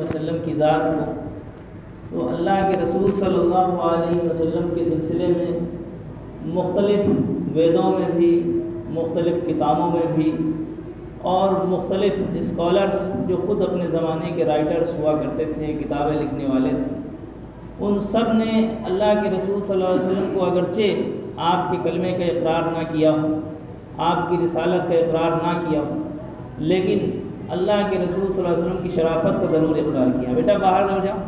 وسلم کی ذات کو، تو اللہ کے رسول صلی اللہ علیہ وسلم کے سلسلے میں مختلف ویدوں میں بھی، مختلف کتابوں میں بھی، اور مختلف اسکالرز جو خود اپنے زمانے کے رائٹرز ہوا کرتے تھے، کتابیں لکھنے والے تھے، ان سب نے اللہ کے رسول صلی اللہ علیہ وسلم کو اگرچہ آپ کے کلمے کا اقرار نہ کیا ہو، آپ کی رسالت کا اقرار نہ کیا ہو، لیکن اللہ کے رسول صلی اللہ علیہ وسلم کی شرافت کا ضرور اقرار کیا۔ بیٹا باہر ہو جاؤ،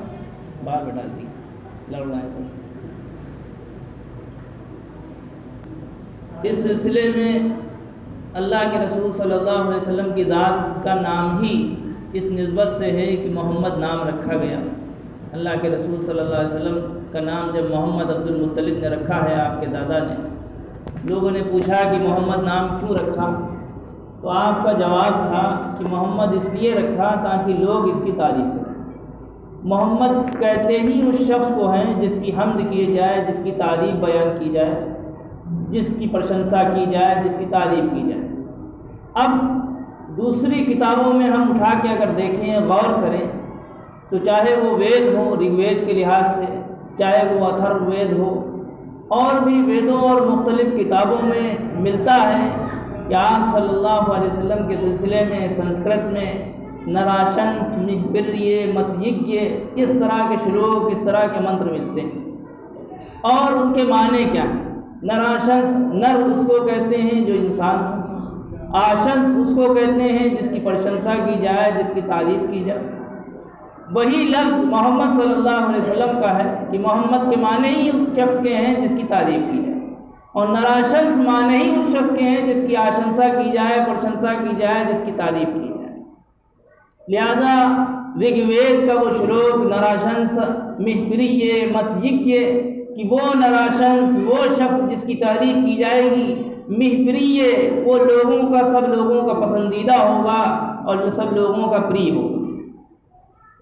باہر بٹھا دی لڑ رہا ہے سب۔ اس سلسلے میں اللہ کے رسول صلی اللہ علیہ وسلم کی ذات کا نام ہی اس نسبت سے ہے کہ محمد نام رکھا گیا۔ اللہ کے رسول صلی اللہ علیہ وسلم کا نام جب محمد عبد المطلب نے رکھا ہے، آپ کے دادا نے، لوگوں نے پوچھا کہ محمد نام کیوں رکھا، تو آپ کا جواب تھا کہ محمد اس لیے رکھا تاکہ لوگ اس کی تعریف کریں۔ محمد کہتے ہی اس شخص کو ہیں جس کی حمد کی جائے، جس کی تعریف بیان کی جائے، جس کی پرشنسا کی جائے، جس کی تعریف کی جائے۔ اب دوسری کتابوں میں ہم اٹھا کے اگر دیکھیں، غور کریں، تو چاہے وہ وید ہو رگ وید کے لحاظ سے، چاہے وہ اتھرو وید ہو، اور بھی ویدوں اور مختلف کتابوں میں ملتا ہے کہ آپ صلی اللہ علیہ وسلم کے سلسلے میں سنسکرت میں نراشنس، مہپریہ، مسیجیہ، اس طرح کے شلوک، اس طرح کے منتر ملتے ہیں، اور ان کے معنی کیا ہیں۔ نراشنس، نر اس کو کہتے ہیں جو انسان، آشنس اس کو کہتے ہیں جس کی پرشنسا کی جائے، جس کی تعریف کی جائے۔ وہی لفظ محمد صلی اللہ علیہ وسلم کا ہے کہ محمد کے معنی ہی اس شخص کے ہیں جس کی تعریف کی جائے، اور نراشنس معنی ہی اس شخص کے ہیں جس کی آشنسا کی جائے، پرشنسا کی جائے، جس کی تعریف کی جائے۔ لہذا رگ وید کا وہ شلوک نراشنس مہپریہ مسیجیہ، کہ وہ نراشنس وہ شخص جس کی تعریف کی جائے گی، مہپریہ وہ لوگوں کا، سب لوگوں کا پسندیدہ ہوگا اور سب لوگوں کا پری ہوگا۔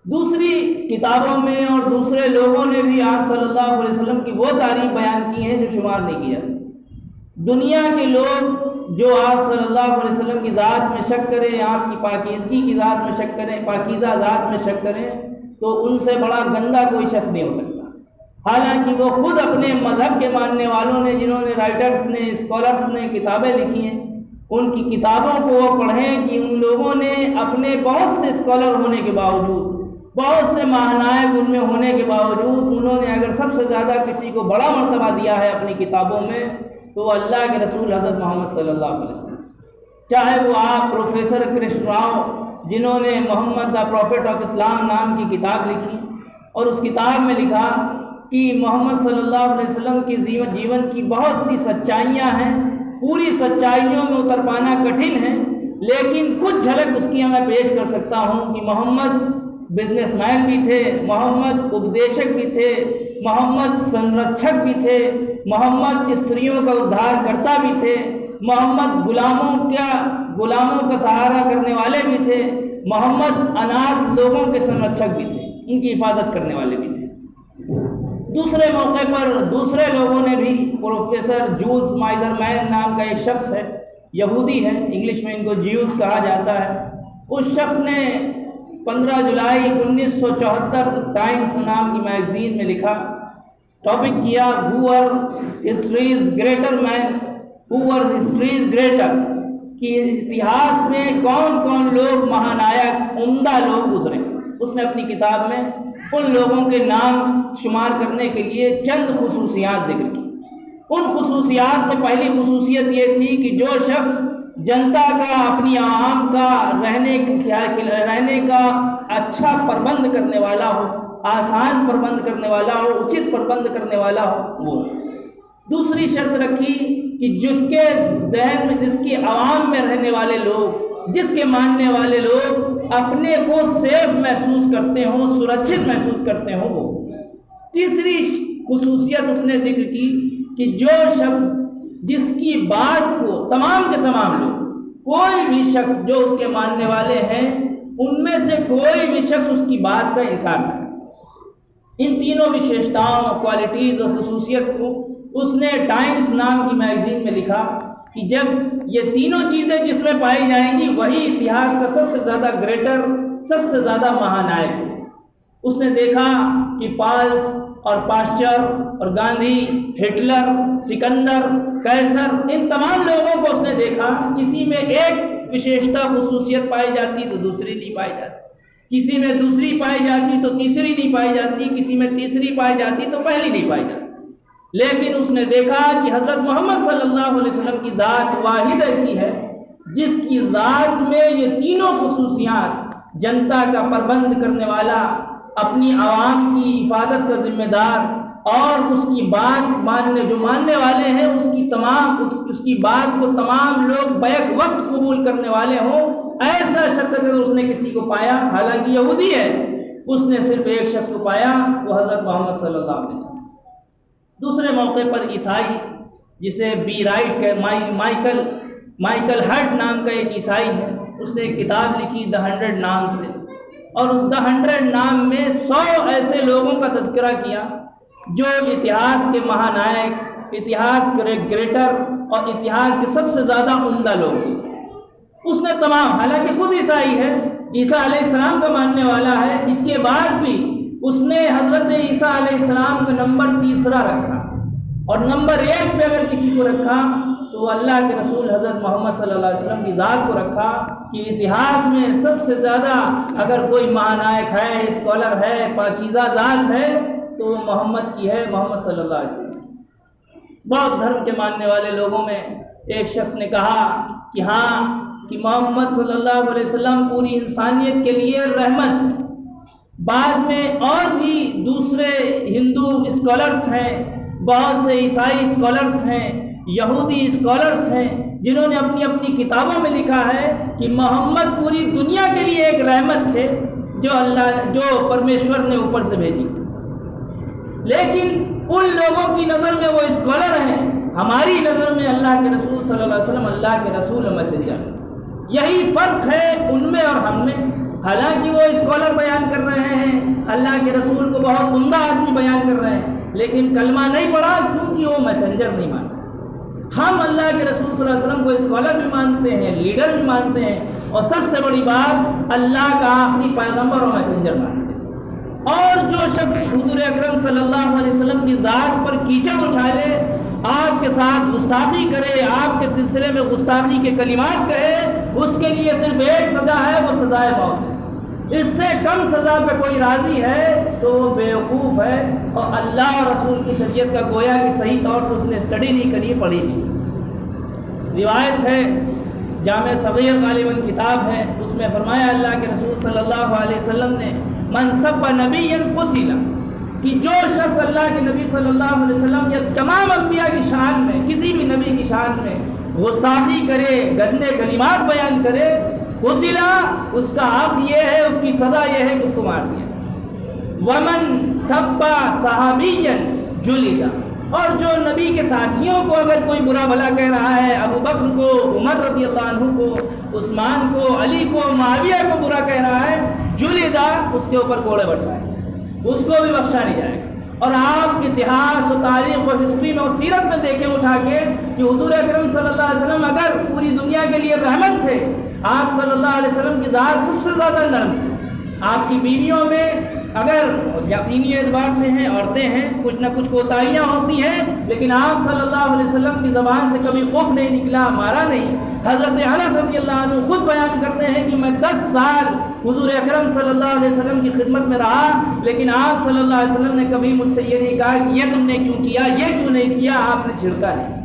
دوسری کتابوں میں اور دوسرے لوگوں نے بھی آپ صلی اللہ علیہ وسلم کی وہ تعریف بیان کی ہیں جو شمار نہیں کی جا سکتی۔ دنیا کے لوگ جو آپ صلی اللہ علیہ وسلم کی ذات میں شک کریں، آپ کی پاکیزگی کی ذات میں شک کریں، پاکیزہ ذات میں شک کریں، تو ان سے بڑا گندا کوئی شخص نہیں ہو سکتا۔ حالانکہ وہ خود اپنے مذہب کے ماننے والوں نے، جنہوں نے رائٹرز نے، اسکالرز نے کتابیں لکھی ہیں، ان کی کتابوں کو وہ پڑھیں کہ ان لوگوں نے اپنے بہت سے اسکالر ہونے کے باوجود، بہت سے مہانائک ان میں ہونے کے باوجود، انہوں نے اگر سب سے زیادہ کسی کو بڑا مرتبہ دیا ہے اپنی کتابوں میں، تو وہ اللہ کے رسول حضرت محمد صلی اللہ علیہ وسلم۔ چاہے وہ آپ پروفیسر کرشن راؤ، جنہوں نے محمد دا پروفٹ آف اسلام نام کی کتاب لکھی، اور اس کتاب میں لکھا کہ محمد صلی اللہ علیہ وسلم کی جیون کی بہت سی سچائیاں ہیں، پوری سچائیوں میں اتر پانا کٹھن ہے، لیکن کچھ جھلک اس کی میں پیش کر سکتا ہوں کہ محمد بزنس مین بھی تھے، محمد اپدیشک بھی تھے، محمد سنرکشک بھی تھے، محمد استریوں کا ادھار کرتا بھی تھے، محمد غلاموں کا سہارا کرنے والے بھی تھے، محمد اناتھ لوگوں کے سنرکشک بھی تھے، ان کی حفاظت کرنے والے بھی تھے۔ دوسرے موقع پر دوسرے لوگوں نے بھی، پروفیسر جولز مائزر مین نام کا ایک شخص ہے، یہودی ہے، انگلش میں ان کو جیوز کہا جاتا ہے، اس شخص نے 15 جولائی 1974 ٹائمز نام کی میگزین میں لکھا، ٹاپک کیا who are histories greater men, who are histories greater, کہ اتہاس میں کون کون لوگ مہانائک، عمدہ لوگ گزرے۔ اس نے اپنی کتاب میں ان لوگوں کے نام شمار کرنے کے لیے چند خصوصیات ذکر کی۔ ان خصوصیات میں پہلی خصوصیت یہ تھی کہ جو شخص جنتا کا، اپنی عوام کا رہنے کا اچھا پربند کرنے والا ہو، آسان پربند کرنے والا ہو، اچت پربند کرنے والا ہو، وہ۔ دوسری شرط رکھی کہ جس کے ذہن میں، جس کی عوام میں رہنے والے لوگ، جس کے ماننے والے لوگ اپنے کو سیف محسوس کرتے ہوں، سرکشت محسوس کرتے ہوں، وہ۔ تیسری خصوصیت اس نے ذکر کی کہ جو شخص جس کی بات کو تمام کے تمام لوگ، کوئی بھی شخص جو اس کے ماننے والے ہیں، ان میں سے کوئی بھی شخص اس کی بات کا انکار نہ کرے۔ ان تینوں وشیشتاؤں، کوالٹیز اور خصوصیت کو اس نے ٹائمز نام کی میگزین میں لکھا کہ جب یہ تینوں چیزیں جس میں پائی جائیں گی، وہی اتہاس کا سب سے زیادہ گریٹر، سب سے زیادہ مہانائک ہے۔ اس نے دیکھا کہ پالس اور پاسچر اور گاندھی، ہٹلر، سکندر، قیصر، ان تمام لوگوں کو اس نے دیکھا، کسی میں ایک وشیشتا خصوصیت پائی جاتی تو دوسری نہیں پائی جاتی، کسی میں دوسری پائی جاتی تو تیسری نہیں پائی جاتی، کسی میں تیسری پائی جاتی تو پہلی نہیں پائی جاتی۔ لیکن اس نے دیکھا کہ حضرت محمد صلی اللہ علیہ وسلم کی ذات واحد ایسی ہے جس کی ذات میں یہ تینوں خصوصیات، جنتا کا پربند کرنے والا، اپنی عوام کی حفاظت کا ذمہ دار، اور اس کی بات جو ماننے والے ہیں اس کی بات کو تمام لوگ بیک وقت قبول کرنے والے ہوں، ایسا شخص اگر اس نے کسی کو پایا، حالانکہ یہودی ہے، اس نے صرف ایک شخص کو پایا، وہ حضرت محمد صلی اللہ علیہ وسلم۔ دوسرے موقع پر عیسائی، جسے بی رائٹ کے مائیکل ہرٹ نام کا ایک عیسائی ہے، اس نے ایک کتاب لکھی دا 100 نام سے، اور اس دا 100 نام میں 100 ایسے لوگوں کا تذکرہ کیا جو اتہاس کے مہانائک، اتہاس کے گریٹر اور اتہاس کے سب سے زیادہ عمدہ لوگ گزرے۔ اس نے تمام، حالانکہ خود عیسائی ہے، عیسیٰ علیہ السلام کا ماننے والا ہے، اس کے بعد بھی اس نے حضرت عیسیٰ علیہ السلام کا نمبر 3 رکھا، اور نمبر 1 پہ اگر کسی کو رکھا تو وہ اللہ کے رسول حضرت محمد صلی اللہ علیہ وسلم کی ذات کو رکھا کہ اتہاس میں سب سے زیادہ اگر کوئی مہانائک ہے، اسکالر ہے، پاکیزہ ذات ہے تو وہ محمد کی ہے، محمد صلی اللہ علیہ وسلم۔ بودھ دھرم کے ماننے والے لوگوں میں ایک شخص نے کہا کہ ہاں، کہ محمد صلی اللہ علیہ وسلم پوری انسانیت کے لیے رحمت ہے۔ بعد میں اور بھی دوسرے ہندو اسکالرس ہیں، بہت سے عیسائی اسکالرس ہیں، یہودی اسکالرس ہیں، جنہوں نے اپنی اپنی کتابوں میں لکھا ہے کہ محمد پوری دنیا کے لیے ایک رحمت تھے جو پرمیشور نے اوپر سے بھیجی تھی۔ لیکن ان لوگوں کی نظر میں وہ اسکالر ہیں، ہماری نظر میں اللہ کے رسول صلی اللہ علیہ وسلم اللہ کے رسول و میسنجر۔ یہی فرق ہے ان میں اور ہم میں۔ حالانکہ وہ اسکالر بیان کر رہے ہیں، اللہ کے رسول کو بہت عمدہ آدمی بیان کر رہے ہیں، لیکن کلمہ نہیں پڑھا کیونکہ وہ میسنجر نہیں مانتے۔ ہم اللہ کے رسول صلی اللہ علیہ وسلم کو اسکالر بھی مانتے ہیں، لیڈر بھی مانتے ہیں، اور سب سے بڑی بات اللہ کا آخری پیغمبر اور میسنجر مانتے ہیں۔ اور جو شخص حضور اکرم صلی اللہ علیہ وسلم کی ذات پر کیچڑ اٹھا لے، آپ کے ساتھ گستاخی کرے، آپ کے سلسلے میں گستاخی کے کلمات کہے، اس کے لیے صرف ایک سزا ہے، وہ سزائے موت ہے۔ اس سے کم سزا پہ کوئی راضی ہے تو وہ بیوقوف ہے، اور اللہ اور رسول کی شریعت کا گویا کہ صحیح طور سے اس نے اسٹڈی نہیں کری، پڑھی نہیں۔ روایت ہے، جامع صغیر غالباً کتاب ہے، اس میں فرمایا اللہ کے رسول صلی اللہ علیہ وسلم نے من سب نبیا قتل، کہ جو شخص اللہ کے نبی صلی اللہ علیہ وسلم یا تمام انبیاء کی شان میں، کسی بھی نبی کی شان میں گستاخی کرے، گندے کلمات بیان کرے، قتلا، اس کا حق یہ ہے، اس کی سزا یہ ہے کہ اس کو مار دیا۔ ومن سب صحابیا جلدا، اور جو نبی کے ساتھیوں کو اگر کوئی برا بھلا کہہ رہا ہے، ابو بکر کو، عمر رضی اللہ عنہ کو، عثمان کو، علی کو، معاویہ کو برا کہہ رہا ہے، جلدا، اس کے اوپر کوڑے برسائے، اس کو بھی بخشا نہیں جائے گا۔ اور آپ اتہاس و تاریخ و ہسٹری میں اور سیرت میں دیکھیں اٹھا کے کہ حضور اکرم صلی اللہ علیہ وسلم اگر پوری دنیا کے لیے رحمت تھے، آپ صلی اللہ علیہ وسلم کی ذات سب سے زیادہ نرم تھی۔ آپ کی بیویوں میں اگر یقینی اعتبار سے ہیں، عورتیں ہیں، کچھ نہ کچھ کوتاہیاں ہوتی ہیں، لیکن آپ صلی اللہ علیہ وسلم کی زبان سے کبھی خوف نہیں نکلا، مارا نہیں۔ حضرت انس رضی اللہ عنہ خود بیان کرتے ہیں کہ میں 10 سال حضور اکرم صلی اللہ علیہ وسلم کی خدمت میں رہا، لیکن آپ صلی اللہ علیہ وسلم نے کبھی مجھ سے یہ نہیں کہا کہ یہ تم نے کیوں کیا، یہ کیوں نہیں کیا، آپ نے چھڑکا نہیں۔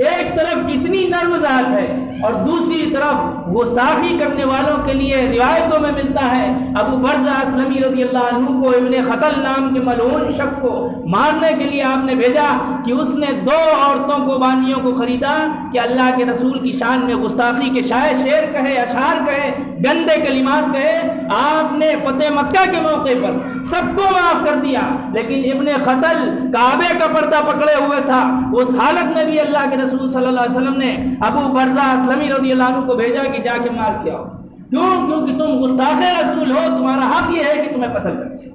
ایک طرف اتنی نرم ذات ہے، اور دوسری طرف گستاخی کرنے والوں کے لیے روایتوں میں ملتا ہے ابو برزہ اسلمی رضی اللہ عنہ کو ابن خطل نام کے ملعون شخص کو مارنے کے لیے آپ نے بھیجا کہ اس نے 2 عورتوں کو، باندیوں کو خریدا کہ اللہ کے رسول کی شان میں گستاخی کے شعر کہے، اشعار کہے، گندے کلمات کہے۔ آپ نے فتح مکہ کے موقع پر سب کو معاف کر دیا، لیکن ابن خطل کعبے کا پردہ پکڑے ہوئے تھا، اس حالت میں بھی اللہ کے رسول صلی اللہ علیہ وسلم نے ابو برزہ اسلمی رضی اللہ عنہ کو بھیجا کہ جا کے مار کے آؤ۔ کیونکہ تم گستاخ رسول ہو، تمہارا حق یہ ہے کہ تمہیں قتل کر دیا۔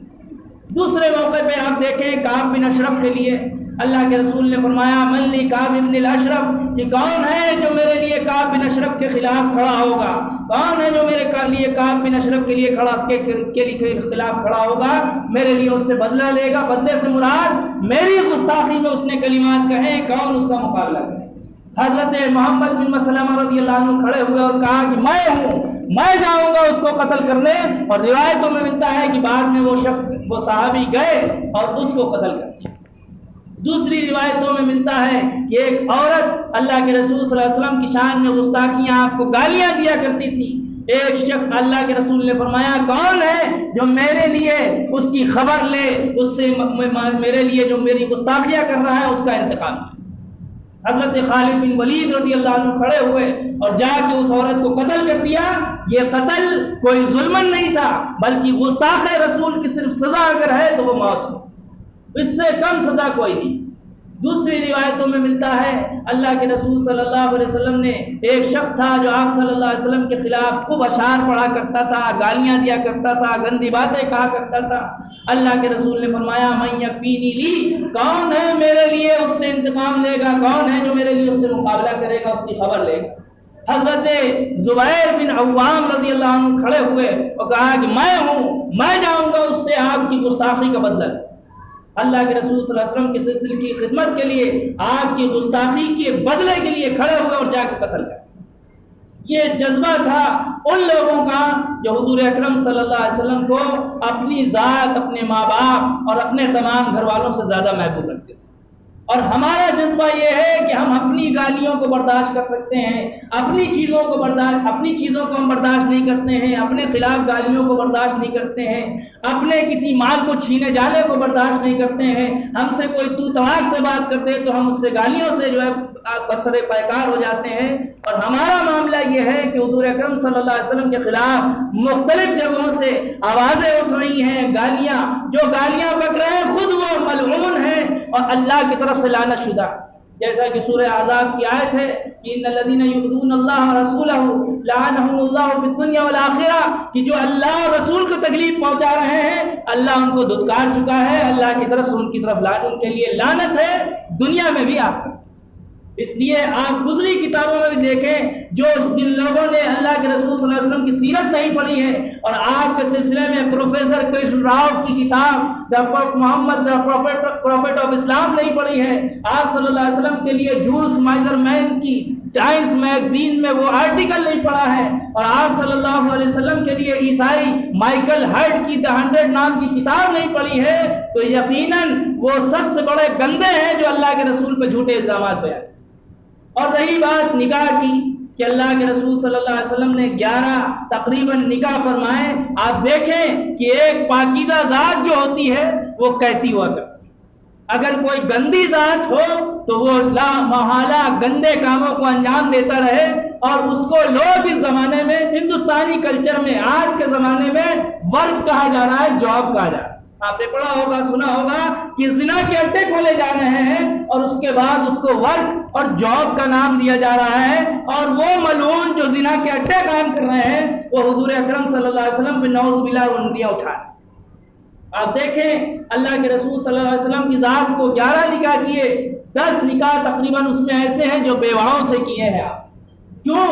دوسرے موقع پہ آپ دیکھیں کعب بن اشرف کے لیے اللہ کے رسول نے فرمایا من لی کعب بن الاشرف، یہ کون ہے جو میرے لیے کعب بن اشرف کے خلاف کھڑا ہوگا؟ کون ہے جو میرے لیے کعب بن اشرف کے لیے خلاف کھڑا ہوگا، میرے لیے اس سے بدلہ لے گا؟ بدلے سے مراد میری گستاخی میں اس نے کلمات کہیں، کون اس کا مقابلہ کرے؟ حضرت محمد بن مسلمہ رضی اللہ عنہ کھڑے ہوئے اور کہا کہ میں ہوں، میں جاؤں گا اس کو قتل کرنے۔ اور روایتوں میں ملتا ہے کہ بعد میں وہ صحابی گئے اور اس کو قتل کر دیا۔ دوسری روایتوں میں ملتا ہے کہ ایک عورت اللہ کے رسول صلی اللہ علیہ وسلم کی شان میں گستاخیاں، آپ کو گالیاں دیا کرتی تھی۔ ایک شخص اللہ کے رسول نے فرمایا کون ہے جو میرے لیے اس کی خبر لے، اس سے میرے لیے جو میری گستاخیاں کر رہا ہے اس کا انتقام۔ حضرت خالد بن ولید رضی اللہ عنہ کھڑے ہوئے اور جا کے اس عورت کو قتل کر دیا۔ یہ قتل کوئی ظلمن نہیں تھا، بلکہ گستاخ رسول کی صرف سزا اگر ہے تو وہ موت ہو، اس سے کم سزا کوئی نہیں۔ دوسری روایتوں میں ملتا ہے اللہ کے رسول صلی اللہ علیہ وسلم نے، ایک شخص تھا جو آپ صلی اللہ علیہ وسلم کے خلاف خوب اشعار پڑھا کرتا تھا، گالیاں دیا کرتا تھا، گندی باتیں کہا کرتا تھا۔ اللہ کے رسول نے فرمایا من یکفینی لی، کون ہے میرے لیے اس سے انتقام لے گا، کون ہے جو میرے لیے اس سے مقابلہ کرے گا، اس کی خبر لے گا۔ حضرت زبیر بن عوام رضی اللہ عنہ کھڑے ہوئے اور کہا کہ میں ہوں، میں جاؤں گا اس سے آپ کی گستاخی کا بدلہ۔ اللہ کے رسول صلی اللہ علیہ وسلم کے سلسلے کی خدمت کے لیے، آپ کی گستاخی کے بدلے کے لیے کھڑے ہوئے اور جا کے قتل کر۔ یہ جذبہ تھا ان لوگوں کا جو حضور اکرم صلی اللہ علیہ وسلم کو اپنی ذات، اپنے ماں باپ اور اپنے تمام گھر والوں سے زیادہ محبوب رکھتے تھے۔ اور ہمارا جذبہ یہ ہے کہ ہم اپنی گالیوں کو برداشت کر سکتے ہیں، اپنی چیزوں کو ہم برداشت نہیں کرتے ہیں، اپنے خلاف گالیوں کو برداشت نہیں کرتے ہیں، اپنے کسی مال کو چھینے جانے کو برداشت نہیں کرتے ہیں۔ ہم سے کوئی تو طلاق سے بات کرتے تو ہم اس سے گالیوں سے جو ہے برسر پیکار ہو جاتے ہیں۔ اور ہمارا معاملہ یہ ہے کہ حضور اکرم صلی اللہ علیہ وسلم کے خلاف مختلف جگہوں سے آوازیں اٹھ رہی ہیں، جو گالیاں بک رہے ہیں خود وہ ملعون ہیں اور اللہ کی طرف سے لعنت شدہ، جیسا کہ سورہ احزاب کی آیت ہے کہ ان الذين يؤذون الله ورسوله لعنهم الله في الدنيا والآخرة، کہ جو اللہ اور رسول کو تکلیف پہنچا رہے ہیں اللہ ان کو دھتکار چکا ہے، اللہ کی طرف سے ان کی طرف ان کے لیے لعنت ہے دنیا میں بھی آخرت۔ اس لیے آپ گزری کتابوں میں بھی دیکھیں، جو جن لوگوں نے اللہ کے رسول صلی اللہ علیہ وسلم کی سیرت نہیں پڑھی ہے اور آپ کے سلسلے میں پروفیسر کرشن راؤ کی کتاب محمد دا پروفیٹ آف اسلام نہیں پڑھی ہے، آپ صلی اللہ علیہ وسلم کے لیے جولس مائزرمین کی ٹائمز میگزین میں وہ آرٹیکل نہیں پڑھا ہے، اور آپ صلی اللہ علیہ وسلم کے لیے عیسائی مائیکل ہرٹ کی The 100 نام کی کتاب نہیں پڑھی ہے، تو یقیناً وہ سب سے بڑے گندے ہیں جو اللہ کے رسول پہ جھوٹے الزامات بیان۔ اور رہی بات نکاح کی کہ اللہ کے رسول صلی اللہ علیہ وسلم نے 11 تقریباً نکاح فرمائے۔ آپ دیکھیں کہ ایک پاکیزہ ذات جو ہوتی ہے وہ کیسی ہوا کرتی ہے۔ اگر کوئی گندی ذات ہو تو وہ لا محالہ گندے کاموں کو انجام دیتا رہے، اور اس کو لوگ اس زمانے میں ہندوستانی کلچر میں آج کے زمانے میں ورک کہا جا رہا ہے، جاب کہا جا رہا ہے۔ آپ نے پڑھا ہوگا، سنا ہوگا کہ زنا کے اڈے کھولے جا رہے ہیں اور اس کے بعد اس کو ورک اور جاب کا نام دیا جا رہا ہے، اور وہ ملعون جو زنا کے اڈے قائم کر رہے ہیں وہ حضور اکرم صلی اللہ علیہ وسلم پہ نعوذ باللہ انگلیاں اٹھا رہے ہیں۔ آپ دیکھیں اللہ کے رسول صلی اللہ علیہ وسلم کی ذات کو 11 نکاح کیے، 10 نکاح تقریباً اس میں ایسے ہیں جو بیواؤں سے کیے ہیں۔ آپ کیوں؟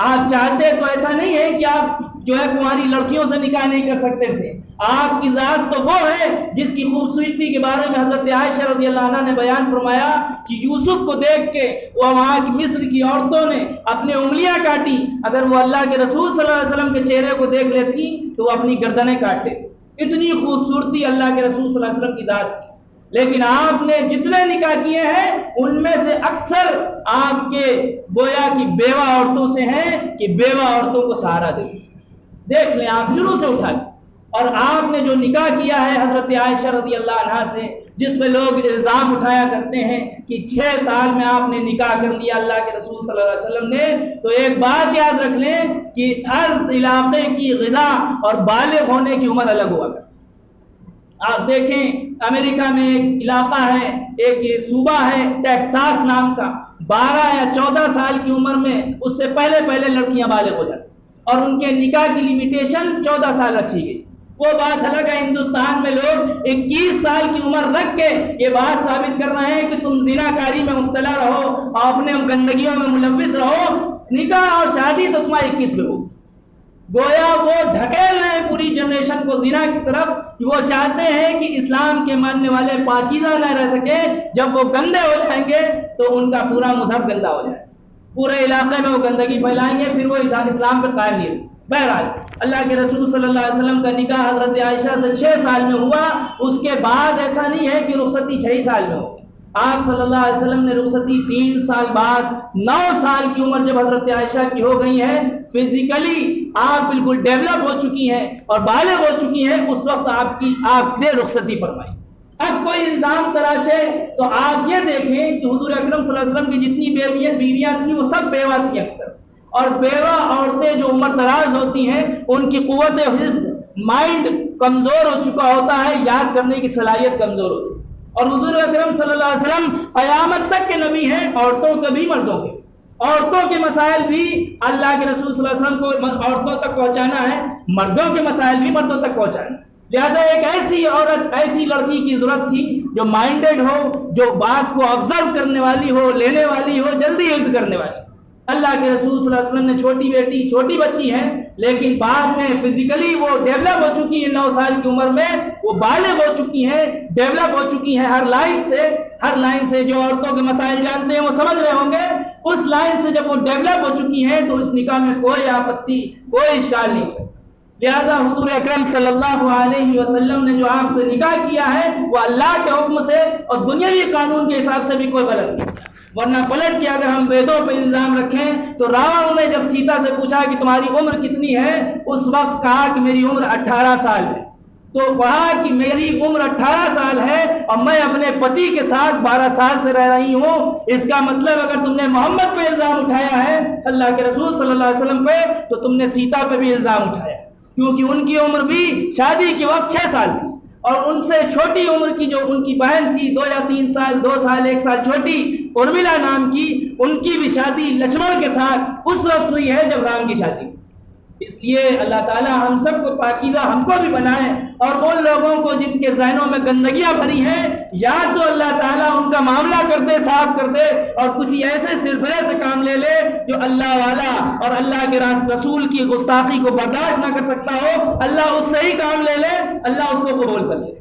آپ چاہتے تو ایسا نہیں ہے کہ آپ جو ہے کنواری لڑکیوں سے نکاح نہیں کر سکتے تھے۔ آپ کی ذات تو وہ ہے جس کی خوبصورتی کے بارے میں حضرت عائشہ رضی اللہ عنہ نے بیان فرمایا کہ یوسف کو دیکھ کے وہ وہاں کی مصر کی عورتوں نے اپنی انگلیاں کاٹی، اگر وہ اللہ کے رسول صلی اللہ علیہ وسلم کے چہرے کو دیکھ لیتی تو وہ اپنی گردنیں کاٹ لیتی۔ اتنی خوبصورتی اللہ کے رسول صلی اللہ علیہ وسلم کی ذات کی۔ لیکن آپ نے جتنے نکاح کیے ہیں ان میں سے اکثر آپ کے گویا کی بیوہ عورتوں سے ہیں کہ بیوہ عورتوں کو سہارا دے سکتے۔ دیکھ لیں آپ شروع سے اٹھا کے، اور آپ نے جو نکاح کیا ہے حضرت عائشہ رضی اللہ عنہا سے، جس پہ لوگ الزام اٹھایا کرتے ہیں کہ 6 سال میں آپ نے نکاح کر لیا اللہ کے رسول صلی اللہ علیہ وسلم نے، تو ایک بات یاد رکھ لیں کہ ہر علاقے کی غذا اور بالغ ہونے کی عمر الگ ہوا کرتی۔ آپ دیکھیں امریکہ میں ایک علاقہ ہے، ایک صوبہ ہے ٹیکساس نام کا، 12 یا 14 سال کی عمر میں اس سے پہلے لڑکیاں بالغ ہو جاتی، اور ان کے نکاح کی لیمیٹیشن 14 سال رکھی گئی۔ وہ بات الگ ہے، ہندوستان میں لوگ 21 سال کی عمر رکھ کے یہ بات ثابت کر رہے ہیں کہ تم زنا کاری میں مبتلا رہو اور اپنے گندگیوں میں ملوث رہو، نکاح اور شادی تو تمہاری 21 میں ہو۔ گویا وہ ڈھکیل رہے ہیں پوری جنریشن کو زنا کی طرف، کہ وہ چاہتے ہیں کہ اسلام کے ماننے والے پاکیزہ نہ رہ سکیں، جب وہ گندے ہو جائیں گے تو ان کا پورا مذہب گندا ہو جائے، پورے علاقے میں وہ گندگی پھیلائیں گے، پھر وہ اسلام پہ قائم نہیں رہے۔ بہرحال اللہ کے رسول صلی اللہ علیہ وسلم کا نکاح حضرت عائشہ سے 6 سال میں ہوا، اس کے بعد ایسا نہیں ہے کہ رخصتی 6 سال میں ہو، آپ صلی اللہ علیہ وسلم نے رخصتی 3 سال بعد 9 سال کی عمر جب حضرت عائشہ کی ہو گئی ہے، فزیکلی آپ بالکل ڈیولپ ہو چکی ہیں اور بالغ ہو چکی ہیں، اس وقت آپ نے رخصتی فرمائی۔ اب کوئی الزام تراشے تو آپ یہ دیکھیں کہ حضور اکرم صلی اللہ علیہ وسلم کی جتنی بیویاں تھیں وہ سب بیوہ تھیں اکثر، اور بیوہ عورتیں جو عمر دراز ہوتی ہیں ان کی قوت حفظ، مائنڈ کمزور ہو چکا ہوتا ہے، یاد کرنے کی صلاحیت کمزور ہو چکی، اور حضور اکرم صلی اللہ علیہ وسلم قیامت تک کے نبی ہیں، عورتوں کے بھی مردوں کے، عورتوں کے مسائل بھی اللہ کے رسول صلی اللہ علیہ وسلم کو عورتوں تک پہنچانا ہے، مردوں کے مسائل بھی مردوں تک پہنچانا ہے۔ لہذا ایک ایسی عورت، ایسی لڑکی کی ضرورت تھی جو مائنڈیڈ ہو، جو بات کو آبزرو کرنے والی ہو، لینے والی ہو، جلدی حفظ کرنے والی۔ اللہ کے رسول صلی اللہ علیہ وسلم نے چھوٹی بیٹی، چھوٹی بچی ہیں لیکن بعد میں فزیکلی وہ ڈیولپ ہو چکی ہے، 9 سال کی عمر میں وہ بالغ ہو چکی ہیں، ڈیولپ ہو چکی ہیں، ہر لائن سے جو عورتوں کے مسائل جانتے ہیں وہ سمجھ رہے ہوں گے، اس لائن سے جب وہ ڈیولپ ہو چکی ہیں تو اس نکاح میں کوئی آپتی، کوئی اشکال نہیں ہو سکتا۔ لہذا حضور اکرم صلی اللہ علیہ وسلم نے جو آپ سے نکاح کیا ہے وہ اللہ کے حکم سے اور دنیاوی قانون کے حساب سے بھی کوئی غلط نہیں، ورنہ پلٹ کے اگر ہم ویدوں پہ الزام رکھیں تو راون نے جب سیتا سے پوچھا کہ تمہاری عمر کتنی ہے، اس وقت کہا کہ میری عمر 18 سال ہے، تو کہا کہ میری عمر 18 سال ہے اور میں اپنے پتی کے ساتھ 12 سال سے رہ رہی ہوں، اس کا مطلب اگر تم نے محمد پہ الزام اٹھایا ہے اللہ کے رسول صلی اللہ علیہ وسلم پہ، تو تم نے سیتا پہ بھی الزام اٹھایا ہے، کیونکہ ان کی عمر بھی شادی کے وقت 6 سال تھی، اور ان سے چھوٹی عمر کی جو ان کی بہن تھی 2 یا 3 سال، 2 سال 1 سال چھوٹی، ارملا نام کی، ان کی بھی شادی لکشمن کے ساتھ اس وقت ہوئی ہے جب رام کی شادی۔ اس لیے اللہ تعالی ہم سب کو پاکیزہ، ہم کو بھی بنائے، اور ان لوگوں کو جن کے ذہنوں میں گندگیاں بھری ہیں، یا تو اللہ تعالیٰ ان کا معاملہ کر دے، صاف کر دے، اور کسی ایسے سرفرے سے کام لے لے جو اللہ والا اور اللہ کے رسول کی گستاخی کو برداشت نہ کر سکتا ہو، اللہ اس سے ہی کام لے لے، اللہ اس کو قبول کر لے۔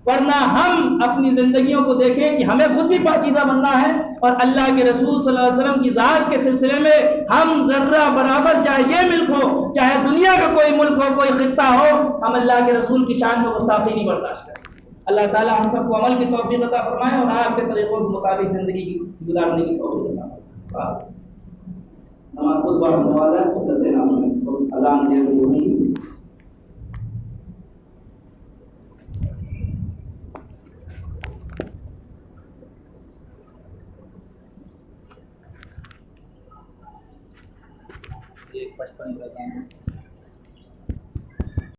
ورنہ ہم اپنی زندگیوں کو دیکھیں کہ ہمیں خود بھی پاکیزہ بننا ہے، اور اللہ کے رسول صلی اللہ علیہ وسلم کی ذات کے سلسلے میں ہم ذرہ برابر، چاہے یہ ملک ہو، چاہے دنیا کا کوئی ملک ہو، کوئی خطہ ہو، ہم اللہ کے رسول کی شان میں گستاخی نہیں برداشت کریں۔ اللہ تعالی ہم سب کو عمل کی توفیق عطا فرمائے اور آپ کے طریقوں کے مطابق زندگی گزارنے کی توفیق عطا فرمائے۔ نماز خود پڑھنے والا ہے، سنت نماز اذان جیسی ہوئی۔ ایک 55 کا